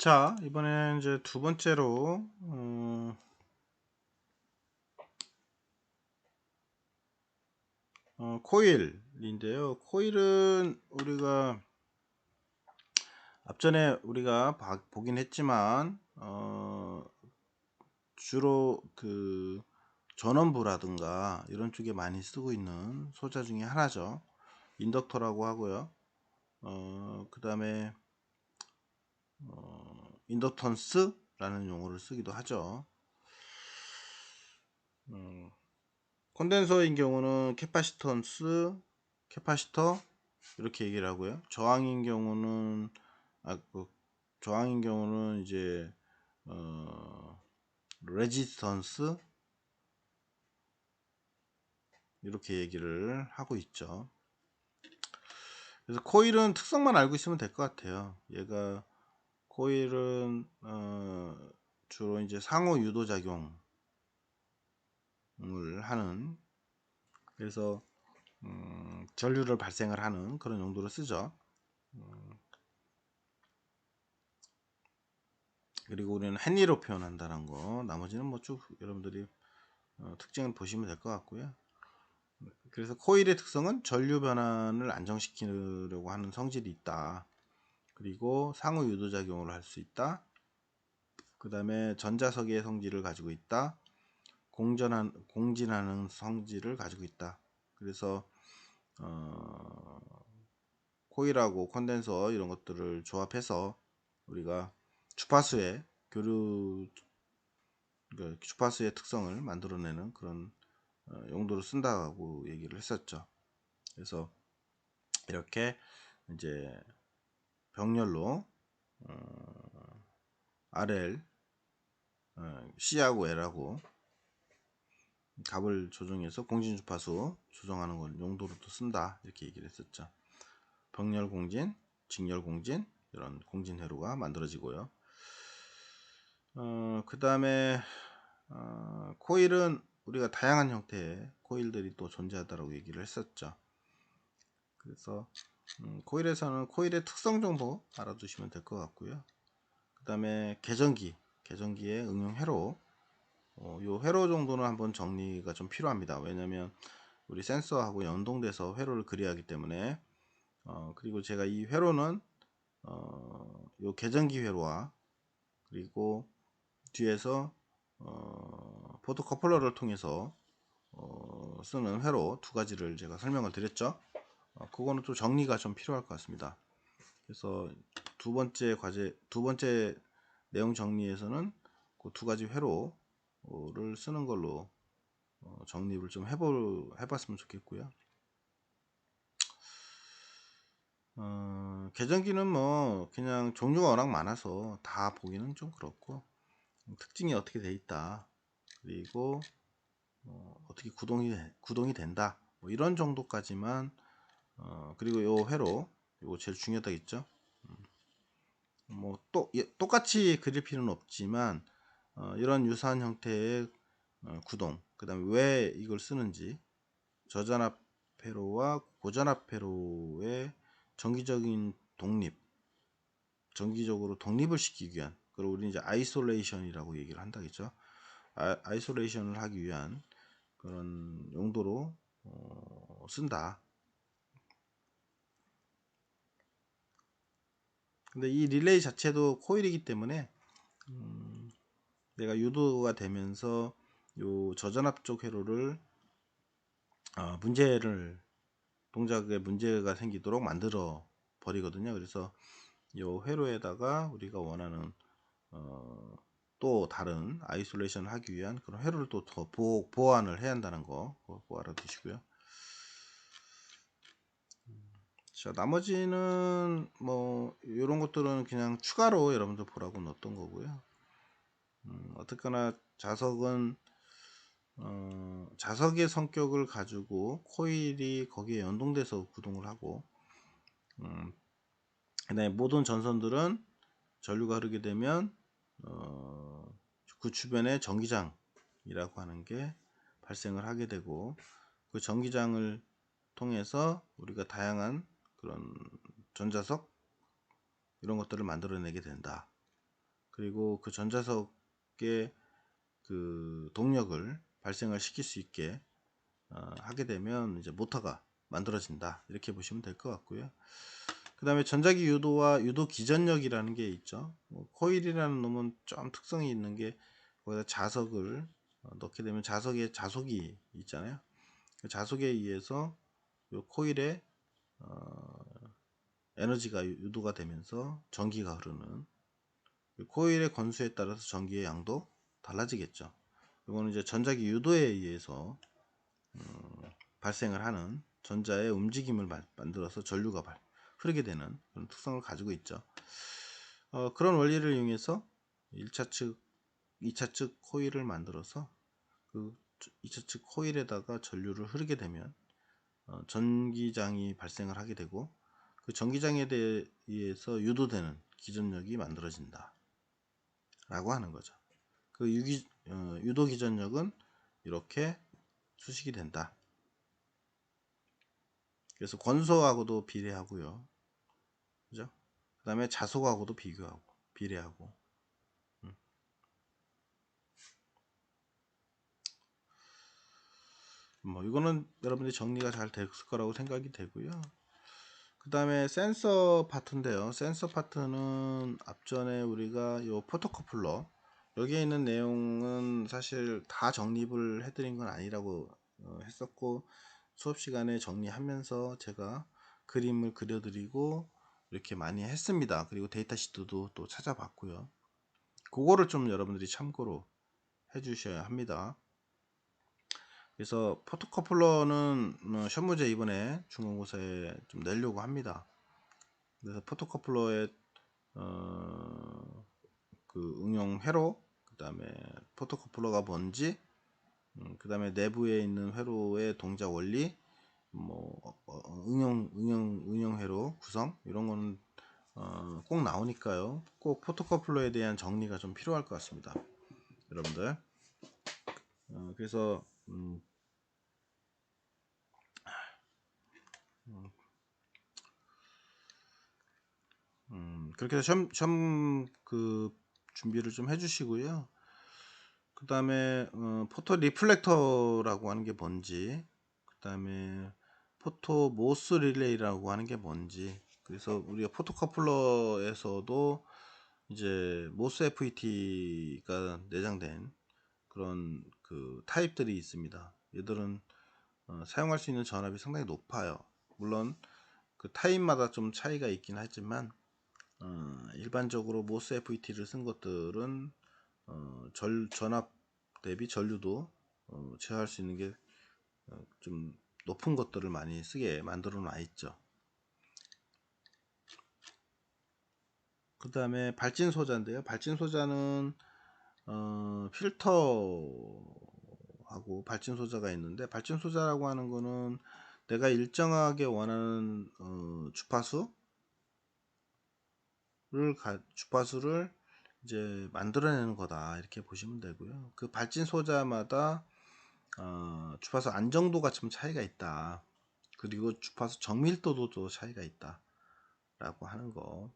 자, 이번엔 이제 두 번째로, 코일인데요. 코일은 우리가 앞전에 우리가 보긴 했지만, 주로 그 전원부라든가 이런 쪽에 많이 쓰고 있는 소자 중에 하나죠. 인덕터라고 하고요. 그 다음에, 인덕턴스라는 용어를 쓰기도 하죠. 콘덴서인 경우는 캐파시터 이렇게 얘기를 하고요. 저항인 경우는 저항인 경우는 이제 레지스턴스 이렇게 얘기를 하고 있죠. 그래서 코일은 특성만 알고 있으면 될 것 같아요. 얘가 코일은 주로 이제 상호 유도 작용을 하는, 그래서 전류를 발생을 하는 그런 용도로 쓰죠. 그리고 우리는 헨리로 표현한다는 거, 나머지는 뭐 쭉 여러분들이 특징을 보시면 될 것 같고요. 그래서 코일의 특성은 전류 변환을 안정시키려고 하는 성질이 있다. 그리고 상호 유도작용을 할 수 있다. 그 다음에 전자석의 성질을 가지고 있다. 공진하는 성질을 가지고 있다. 그래서 코일하고 콘덴서 이런 것들을 조합해서 우리가 주파수의 주파수의 특성을 만들어내는 그런 용도로 쓴다고 얘기를 했었죠. 그래서 이렇게 이제 병렬로 RL, C하고 L하고 값을 조정해서 공진주파수 조정하는 걸 용도로도 쓴다, 이렇게 얘기를 했었죠. 병렬 공진, 직렬 공진, 이런 공진 회로가 만들어지고요. 그 다음에 코일은 우리가 다양한 형태의 코일들이 또 존재하다라고 얘기를 했었죠. 그래서 코일에서는 코일의 특성 정도 알아두시면 될 것 같고요. 그 다음에 계전기의 응용 회로, 요 회로 정도는 한번 정리가 좀 필요합니다. 왜냐면 우리 센서하고 연동돼서 회로를 그려야 하기 때문에. 그리고 제가 이 회로는 요 계전기 회로와, 그리고 뒤에서 포토커플러를 통해서 쓰는 회로 두 가지를 제가 설명을 드렸죠. 그거는 또 정리가 좀 필요할 것 같습니다. 그래서 두 번째 내용 정리에서는 그 두 가지 회로를 쓰는 걸로 정립을 좀 해봤으면 좋겠고요. 계전기는 뭐 그냥 종류가 워낙 많아서 다 보기는 좀 그렇고, 특징이 어떻게 돼 있다, 그리고 어떻게 구동이 된다, 뭐 이런 정도까지만. 그리고 요 회로, 요거 제일 중요하다 했죠. 뭐 똑같이 그릴 필요는 없지만 이런 유사한 형태의 구동, 그 다음에 왜 이걸 쓰는지, 저전압 회로와 고전압 회로의 정기적인 정기적으로 독립을 시키기 위한, 그리고 우리 이제 아이솔레이션이라고 얘기를 한다겠죠. 아이솔레이션을 하기 위한 그런 용도로 쓴다. 근데 이 릴레이 자체도 코일이기 때문에 내가 유도가 되면서 요 저전압 쪽 회로를 동작에 문제가 생기도록 만들어 버리거든요. 그래서 요 회로에다가 우리가 원하는 또 다른 아이솔레이션을 하기 위한 그런 회로를 또 더 보완을 해야 한다는 거, 그거 알아두시고요. 자, 나머지는 뭐 이런 것들은 그냥 추가로 여러분들 보라고 넣었던 거고요. 어쨌거나 자석은 자석의 성격을 가지고 코일이 거기에 연동돼서 구동을 하고, 그다음에 모든 전선들은 전류가 흐르게 되면 그 주변에 전기장이라고 하는 게 발생을 하게 되고, 그 전기장을 통해서 우리가 다양한 그런 전자석 이런 것들을 만들어내게 된다. 그리고 그 전자석의 그 동력을 발생을 시킬 수 있게 하게 되면 이제 모터가 만들어진다, 이렇게 보시면 될 것 같고요. 그 다음에 전자기 유도와 유도 기전력이라는 게 있죠. 코일이라는 놈은 좀 특성이 있는 게 거기다 자석을 넣게 되면 자석에 자속이 있잖아요. 그 자속에 의해서 요 코일에 에너지가 유도가 되면서 전기가 흐르는, 코일의 건수에 따라서 전기의 양도 달라지겠죠. 이거는 이제 전자기 유도에 의해서 발생을 하는 전자의 움직임을 만들어서 전류가 흐르게 되는 그런 특성을 가지고 있죠. 그런 원리를 이용해서 1차 측, 2차 측 코일을 만들어서 그 2차 측 코일에다가 전류를 흐르게 되면 전기장이 발생을 하게 되고, 그 전기장에 의해서 유도되는 기전력이 만들어진다 라고 하는 거죠. 그 유도 기전력은 이렇게 수식이 된다. 그래서 권소하고도 비례하고요. 그죠? 그 다음에 자속하고도 비례하고. 뭐, 이거는 여러분들이 정리가 잘 됐을 거라고 생각이 되고요. 그 다음에 센서 파트인데요. 센서 파트는 앞전에 우리가 요 포토커플러, 여기에 있는 내용은 사실 다 정립을 해드린 건 아니라고 했었고, 수업 시간에 정리하면서 제가 그림을 그려드리고 이렇게 많이 했습니다. 그리고 데이터 시트도 또 찾아봤고요. 그거를 좀 여러분들이 참고로 해 주셔야 합니다. 그래서 포토커플러는 시험 문제 이번에 중간고사에 좀 내려고 합니다. 그래서 포토커플러의 그 응용 회로, 그 다음에 포토커플러가 뭔지, 그 다음에 내부에 있는 회로의 동작 원리, 뭐 응용 회로 구성, 이런 거는 꼭 나오니까요. 꼭 포토커플러에 대한 정리가 좀 필요할 것 같습니다, 여러분들. 그래서 그렇게 해서 시험 그 준비를 좀 해주시고요. 그 다음에 포토 리플렉터라고 하는 게 뭔지, 그 다음에 포토 모스 릴레이라고 하는 게 뭔지, 그래서 우리가 포토커플러에서도 이제 모스 FET가 내장된 그런 그 타입들이 있습니다. 얘들은 사용할 수 있는 전압이 상당히 높아요. 물론 그 타입마다 좀 차이가 있긴 하지만 일반적으로 모스 FET를 쓴 것들은 전압 대비 전류도 제어할 수 있는 게 좀 높은 것들을 많이 쓰게 만들어 놔 있죠. 그 다음에 발진 소자인데요. 발진 소자는 필터하고 발진 소자가 있는데, 발진 소자라고 하는 거는 내가 일정하게 원하는 주파수를 이제 만들어내는 거다, 이렇게 보시면 되고요. 그 발진 소자마다 주파수 안정도가 좀 차이가 있다. 그리고 주파수 정밀도도 또 차이가 있다 라고 하는 거.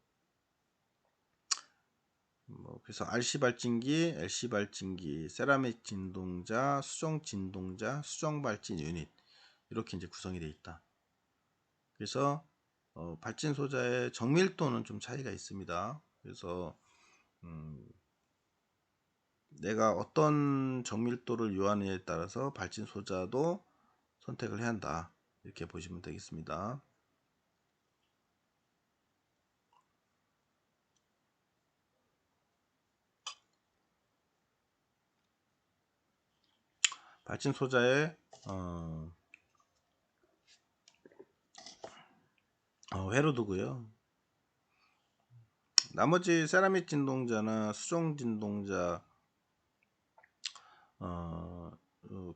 그래서 RC 발진기, LC 발진기, 세라믹 진동자, 수정 진동자, 수정 발진 유닛, 이렇게 이제 구성이 되어 있다. 그래서 발진 소자의 정밀도는 좀 차이가 있습니다. 그래서 내가 어떤 정밀도를 요하느냐에 따라서 발진 소자도 선택을 해야 한다, 이렇게 보시면 되겠습니다. 발진 소자의 회로도고요. 나머지 세라믹 진동자나 수정 진동자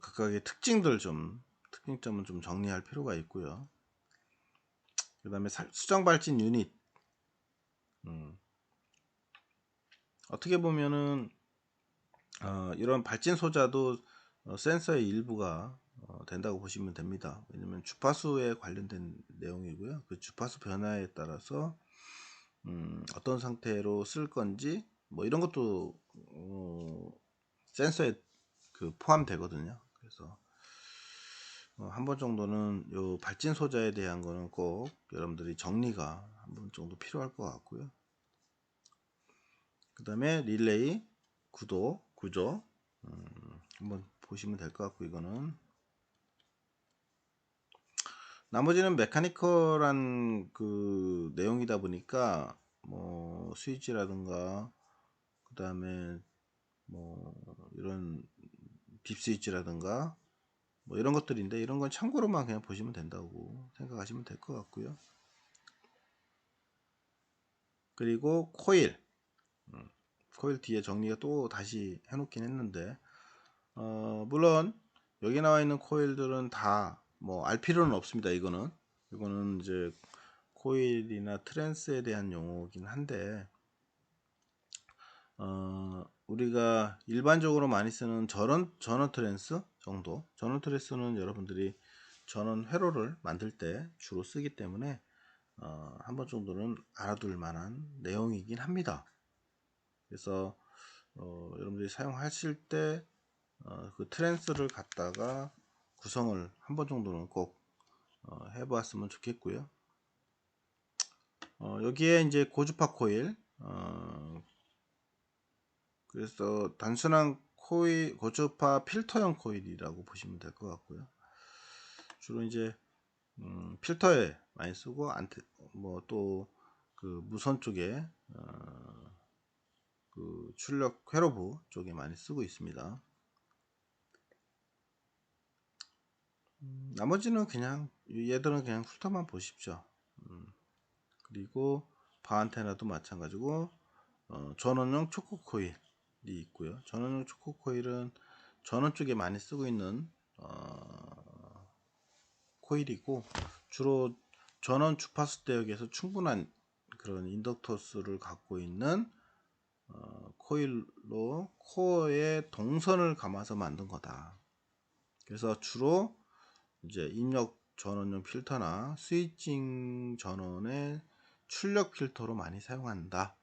각각의 특징점은 좀 정리할 필요가 있고요. 그 다음에 수정 발진 유닛, 어떻게 보면은 이런 발진 소자도 센서의 일부가 된다고 보시면 됩니다. 왜냐면 주파수에 관련된 내용이고요. 그 주파수 변화에 따라서 어떤 상태로 쓸 건지 뭐 이런 것도 센서에 포함되거든요. 그래서 한 번 정도는 요 발진 소자에 대한 거는 꼭 여러분들이 정리가 한 번 정도 필요할 것 같고요. 그 다음에 릴레이 구조 한번 보시면 될 것 같고, 이거는 나머지는 메카니컬한 그 내용이다 보니까 뭐 스위치라든가 그 다음에 뭐 이런 딥 스위치라든가 뭐 이런 것들인데, 이런 건 참고로만 그냥 보시면 된다고 생각하시면 될 것 같고요. 그리고 코일 뒤에 정리가 또 다시 해놓긴 했는데, 물론 여기 나와 있는 코일들은 다 뭐 알 필요는 없습니다. 이거는 이제 코일이나 트랜스에 대한 용어긴 한데, 우리가 일반적으로 많이 쓰는 전원 트랜스 정도, 전원 트랜스는 여러분들이 전원 회로를 만들 때 주로 쓰기 때문에 한 번 정도는 알아둘 만한 내용이긴 합니다. 그래서 여러분들이 사용하실 때 그 트랜스를 갖다가 구성을 한 번 정도는 꼭 해보았으면 좋겠고요. 여기에 이제 고주파 코일, 그래서 단순한 코일, 고주파 필터형 코일이라고 보시면 될 것 같고요. 주로 이제 필터에 많이 쓰고, 뭐 또 그 무선 쪽에 그 출력 회로부 쪽에 많이 쓰고 있습니다. 나머지는 그냥 얘들은 그냥 훑어만 보십시오. 그리고 바안테나도 마찬가지고 전원용 초코 코일이 있고요. 전원용 초코 코일은 전원 쪽에 많이 쓰고 있는 코일이고, 주로 전원 주파수 대역에서 충분한 그런 인덕터스를 갖고 있는 코일로 코어에 동선을 감아서 만든 거다. 그래서 주로 이제 입력 전원용 필터나 스위칭 전원의 출력 필터로 많이 사용한다.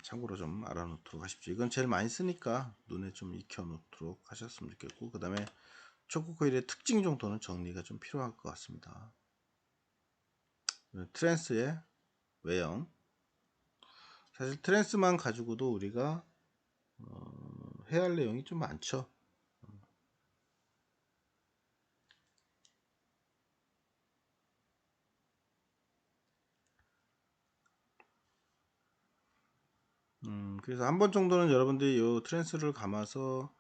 참고로 좀 알아놓도록 하십시오. 이건 제일 많이 쓰니까 눈에 좀 익혀놓도록 하셨으면 좋겠고, 그 다음에 초코코일의 특징 정도는 정리가 좀 필요할 것 같습니다. 트랜스의 외형, 사실 트랜스만 가지고도 우리가 해야 할 내용이 좀 많죠. 그래서 한 번 정도는 여러분들이 이 트랜스를 감아서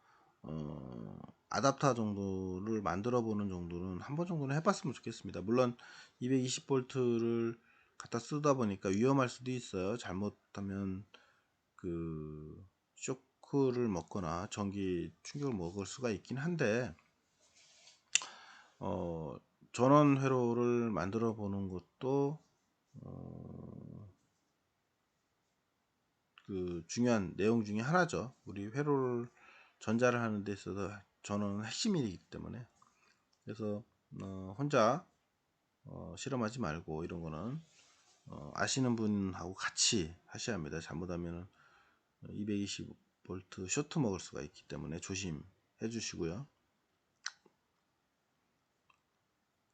아답터 정도를 만들어 보는 정도는 한 번 정도는 해봤으면 좋겠습니다. 물론 220V를 갖다 쓰다 보니까 위험할 수도 있어요. 잘못하면 그 쇼크를 먹거나 전기 충격을 먹을 수가 있긴 한데, 전원 회로를 만들어 보는 것도 그 중요한 내용 중에 하나죠. 우리 회로를 전자를 하는 데 있어서 전원은 핵심이기 때문에. 그래서 혼자 실험하지 말고 이런 거는 아시는 분하고 같이 하셔야 합니다. 잘못하면 220V 쇼트 먹을 수가 있기 때문에 조심해 주시고요.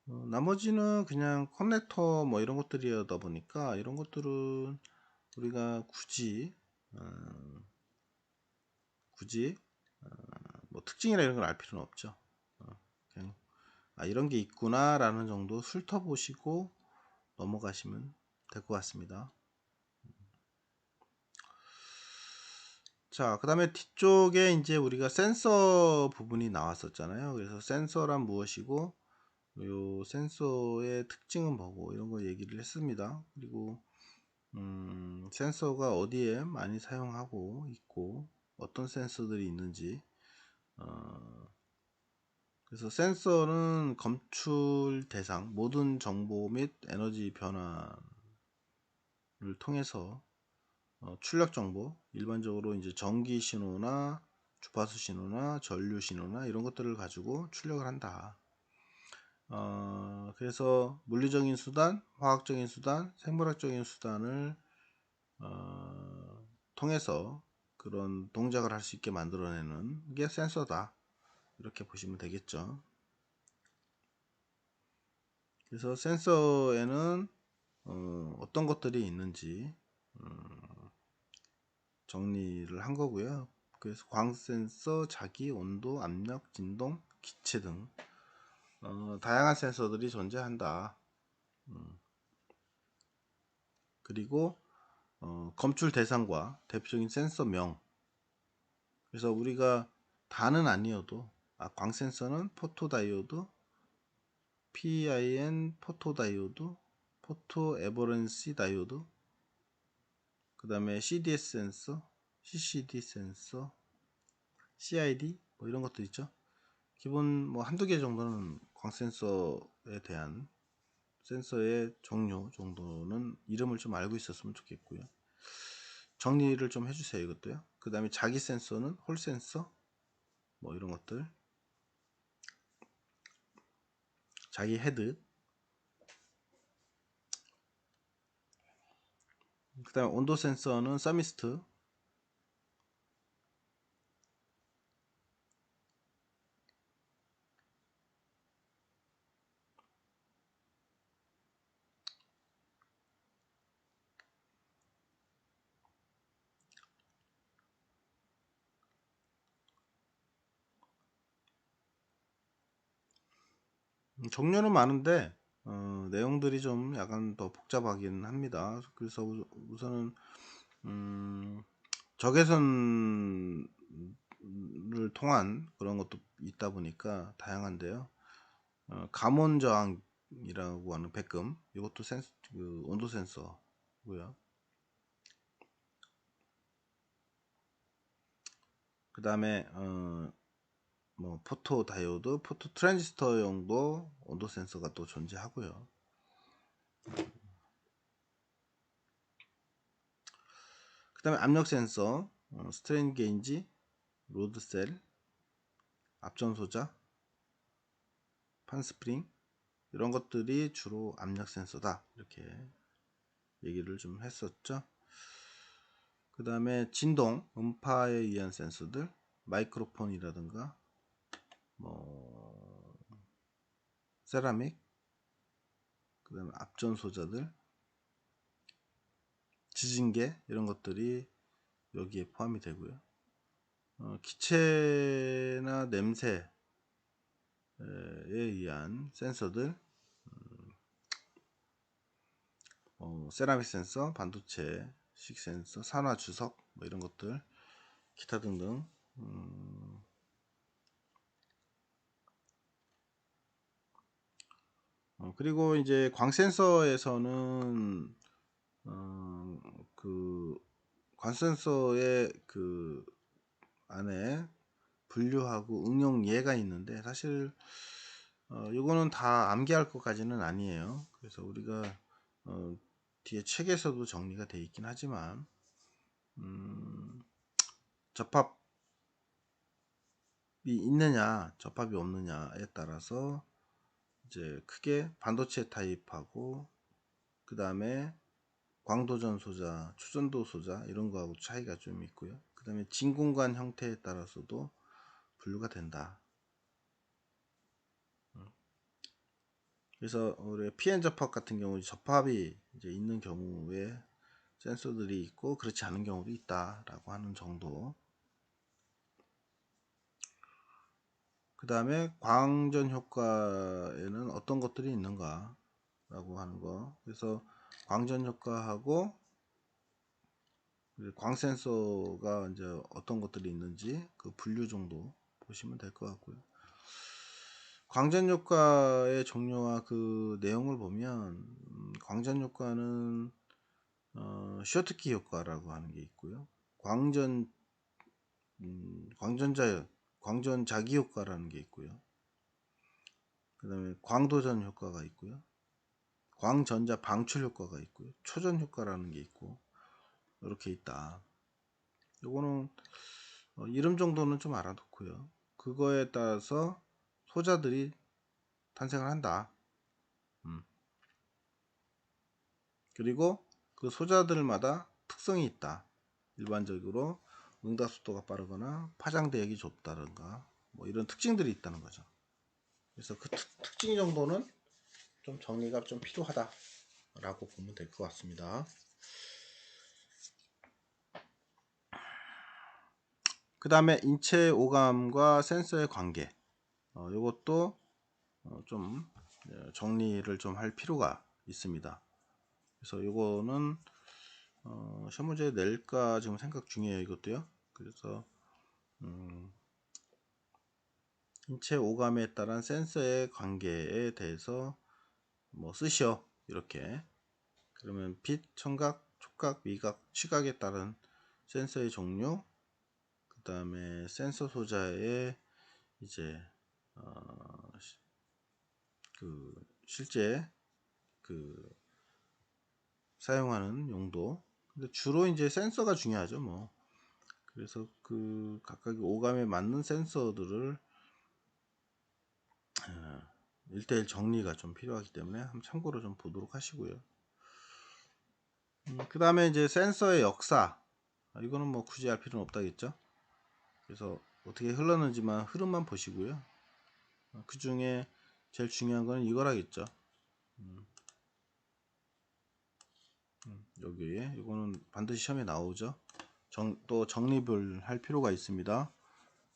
나머지는 그냥 커넥터 뭐 이런 것들이다 보니까, 이런 것들은 우리가 굳이 뭐 특징이나 이런 걸 알 필요는 없죠. 그냥 이런 게 있구나 라는 정도 훑어보시고 넘어가시면 될 것 같습니다. 자, 그 다음에 뒤쪽에 이제 우리가 센서 부분이 나왔었잖아요. 그래서 센서란 무엇이고, 요 센서의 특징은 뭐고, 이런 거 얘기를 했습니다. 그리고 센서가 어디에 많이 사용하고 있고 어떤 센서들이 있는지, 그래서 센서는 검출 대상, 모든 정보 및 에너지 변화를 통해서 출력 정보, 일반적으로 이제 전기 신호나 주파수 신호나 전류 신호나 이런 것들을 가지고 출력을 한다. 그래서 물리적인 수단, 화학적인 수단, 생물학적인 수단을 통해서 그런 동작을 할 수 있게 만들어내는 게 센서다, 이렇게 보시면 되겠죠. 그래서 센서에는 어떤 것들이 있는지 정리를 한 거고요. 그래서 광 센서, 자기, 온도, 압력, 진동, 기체 등 다양한 센서들이 존재한다. 그리고 검출 대상과 대표적인 센서명. 그래서 우리가 다는 아니어도 광 센서는 포토다이오드, PIN 포토다이오드, 포토 에버런시 다이오드, 그 다음에 CDS 센서, CCD 센서, CID 뭐 이런 것도 있죠. 기본 뭐 한두 개 정도는 광 센서에 대한 센서의 종류 정도는 이름을 좀 알고 있었으면 좋겠고요. 정리를 좀 해주세요, 이것도요. 그 다음에 자기 센서는 홀 센서 뭐 이런 것들, 자기 헤드, 그 다음에 온도 센서는 서미스트, 종류는 많은데 내용들이 좀 약간 더 복잡하긴 합니다. 그래서 우선은 적외선을 통한 그런 것도 있다 보니까 다양한데요. 감온 저항이라고 하는 백금, 이것도 그 온도 센서고요. 그 다음에 뭐 포토 다이오드, 포토 트랜지스터용도 온도 센서가 또 존재하고요. 그 다음에 압력 센서, 스트레인 게인지, 로드셀, 앞전소자, 판스프링, 이런 것들이 주로 압력 센서다, 이렇게 얘기를 좀 했었죠. 그 다음에 진동, 음파에 의한 센서들, 마이크로폰이라든가 뭐 세라믹, 그 다음에 앞전소자들, 지진계, 이런 것들이 여기에 포함이 되고요. 기체나 냄새에 의한 센서들, 세라믹 센서, 반도체식 센서, 산화 주석 뭐 이런 것들, 기타 등등. 그리고 이제 광 센서에서는 그 광 센서의 그 안에 분류하고 응용 예가 있는데, 사실 이거는 다 암기할 것까지는 아니에요. 그래서 우리가 뒤에 책에서도 정리가 되어 있긴 하지만 접합이 있느냐 접합이 없느냐에 따라서 이제 크게 반도체 타입하고, 그 다음에 광도전 소자, 초전도 소자 이런 거하고 차이가 좀 있고요. 그 다음에 진공관 형태에 따라서도 분류가 된다. 그래서 우리 PN 접합 같은 경우 접합이 이제 있는 경우에 센서들이 있고, 그렇지 않은 경우도 있다라고 하는 정도. 그 다음에 광전 효과에는 어떤 것들이 있는가 라고 하는 거. 그래서 광전 효과하고 광 센서가 이제 어떤 것들이 있는지 그 분류 정도 보시면 될 것 같고요. 광전 효과의 종류와 그 내용을 보면 광전 효과는 쇼트키 효과라고 하는 게 있고요. 광전 광전 자기 효과라는 게 있고요. 그 다음에 광도전 효과가 있고요. 광전자 방출 효과가 있고요. 초전 효과라는 게 있고, 이렇게 있다. 요거는 이름 정도는 좀 알아두고요. 그거에 따라서 소자들이 탄생을 한다. 그리고 그 소자들마다 특성이 있다. 일반적으로 응답 속도가 빠르거나 파장 대역이 좁다든가 뭐 이런 특징들이 있다는 거죠. 그래서 그 특징 정도는 좀 정리가 좀 필요하다라고 보면 될 것 같습니다. 그 다음에 인체 오감과 센서의 관계, 이것도 좀 정리를 좀 할 필요가 있습니다. 그래서 이거는 시험 문제 낼까 지금 생각 중이에요. 이것도요. 그래서 인체 오감에 따른 센서의 관계에 대해서 뭐 쓰시오 이렇게. 그러면 빛, 청각, 촉각, 미각, 시각에 따른 센서의 종류, 그 다음에 센서 소자의 이제 그 실제 그 사용하는 용도. 근데 주로 이제 센서가 중요하죠, 뭐. 그래서 그 각각의 오감에 맞는 센서들을 1대1 정리가 좀 필요하기 때문에 한번 참고로 좀 보도록 하시고요. 그 다음에 이제 센서의 역사. 이거는 뭐 굳이 알 필요는 없다겠죠. 그래서 어떻게 흘렀는지만 흐름만 보시고요. 그 중에 제일 중요한 거는 이거라겠죠. 여기에 이거는 반드시 시험에 나오죠. 또 정립을 할 필요가 있습니다.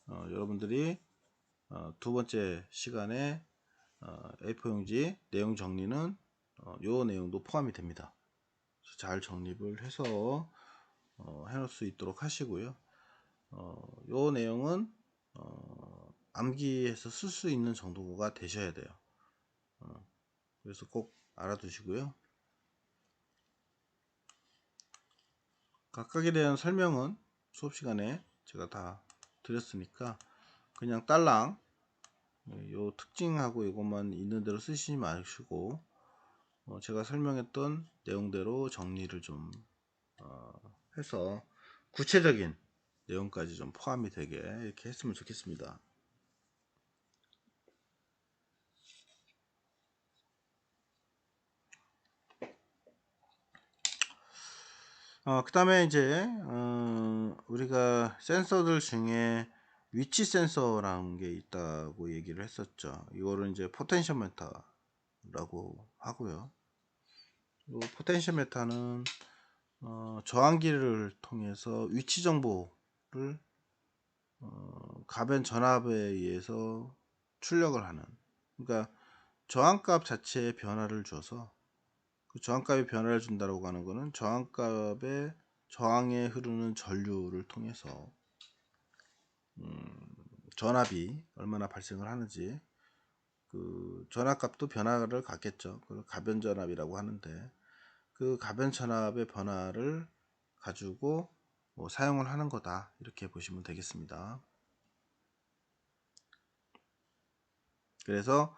여러분들이 두 번째 시간에 A4 용지 내용 정리는 요 내용도 포함이 됩니다. 잘 정립을 해서 해놓을 수 있도록 하시고요. 요 내용은 암기해서 쓸 수 있는 정도가 되셔야 돼요. 그래서 꼭 알아두시고요. 각각에 대한 설명은 수업 시간에 제가 다 드렸으니까 그냥 딸랑 요 특징하고 이것만 있는 대로 쓰시지 마시고 제가 설명했던 내용대로 정리를 좀 해서 구체적인 내용까지 좀 포함이 되게 이렇게 했으면 좋겠습니다. 그 다음에 이제 우리가 센서들 중에 위치 센서라는 게 있다고 얘기를 했었죠. 이거를 이제 포텐시오메터라고 하고요. 이 포텐시오메터는 저항기를 통해서 위치 정보를 가변 전압에 의해서 출력을 하는, 그러니까 저항값 자체에 변화를 줘서 그 저항값에 변화를 준다고 하는 것은 저항값에 저항에 흐르는 전류를 통해서 전압이 얼마나 발생을 하는지, 그 전압값도 변화를 갖겠죠. 그걸 가변 전압이라고 하는데 그 가변 전압의 변화를 가지고 뭐 사용을 하는 거다, 이렇게 보시면 되겠습니다. 그래서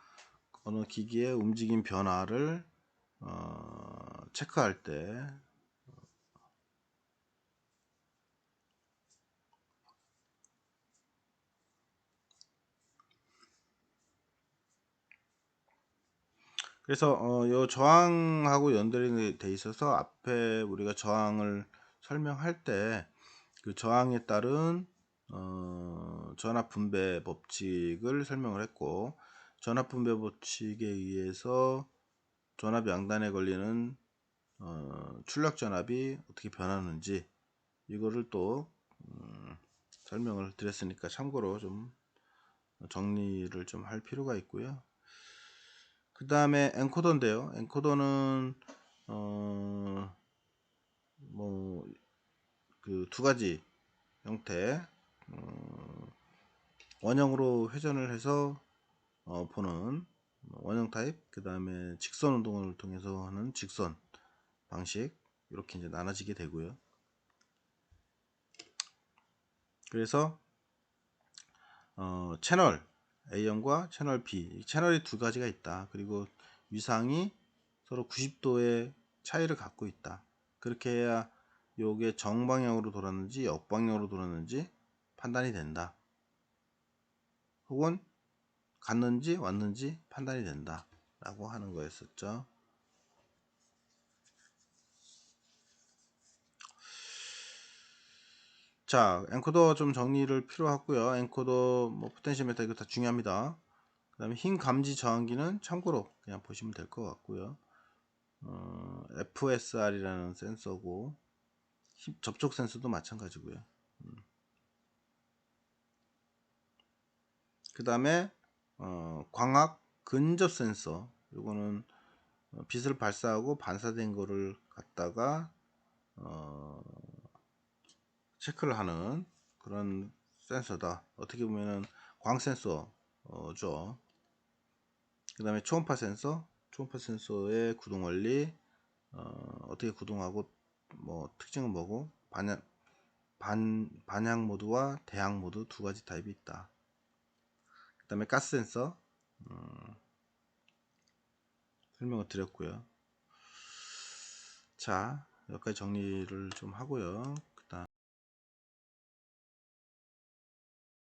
어느 기기의 움직임 변화를 체크할 때 그래서 요 저항하고 연결이 돼 있어서 앞에 우리가 저항을 설명할 때 그 저항에 따른 전압 분배 법칙을 설명을 했고, 전압 분배 법칙에 의해서 전압 양단에 걸리는 출력 전압이 어떻게 변하는지 이거를 또 설명을 드렸으니까 참고로 좀 정리를 좀 할 필요가 있고요. 그 다음에 엔코더인데요. 엔코더는 뭐 그 두 가지 형태, 원형으로 회전을 해서 보는 원형 타입, 그 다음에 직선 운동을 통해서 하는 직선 방식, 이렇게 이제 나눠지게 되고요. 그래서 채널 A형과 채널 B, 채널이 두 가지가 있다. 그리고 위상이 서로 90도의 차이를 갖고 있다. 그렇게 해야 요게 정방향으로 돌았는지 역방향으로 돌았는지 판단이 된다. 혹은 갔는지 왔는지 판단이 된다 라고 하는 거였었죠. 자, 엔코더 좀 정리를 필요하고요. 엔코더 뭐 포텐시오미터 이거 다 중요합니다. 그 다음에 힘 감지 저항기는 참고로 그냥 보시면 될 것 같고요. FSR이라는 센서고 접촉 센서도 마찬가지고요. 그 다음에 광학 근접 센서, 요거는 빛을 발사하고 반사된 거를 갖다가 체크를 하는 그런 센서다. 어떻게 보면은 광 센서죠. 그 다음에 초음파 센서, 초음파 센서의 구동 원리, 어떻게 구동하고 뭐 특징은 뭐고, 반향 모드와 대향 모드 두 가지 타입이 있다. 그 다음에 가스 센서 설명을 드렸고요. 자, 여기까지 정리를 좀 하고요.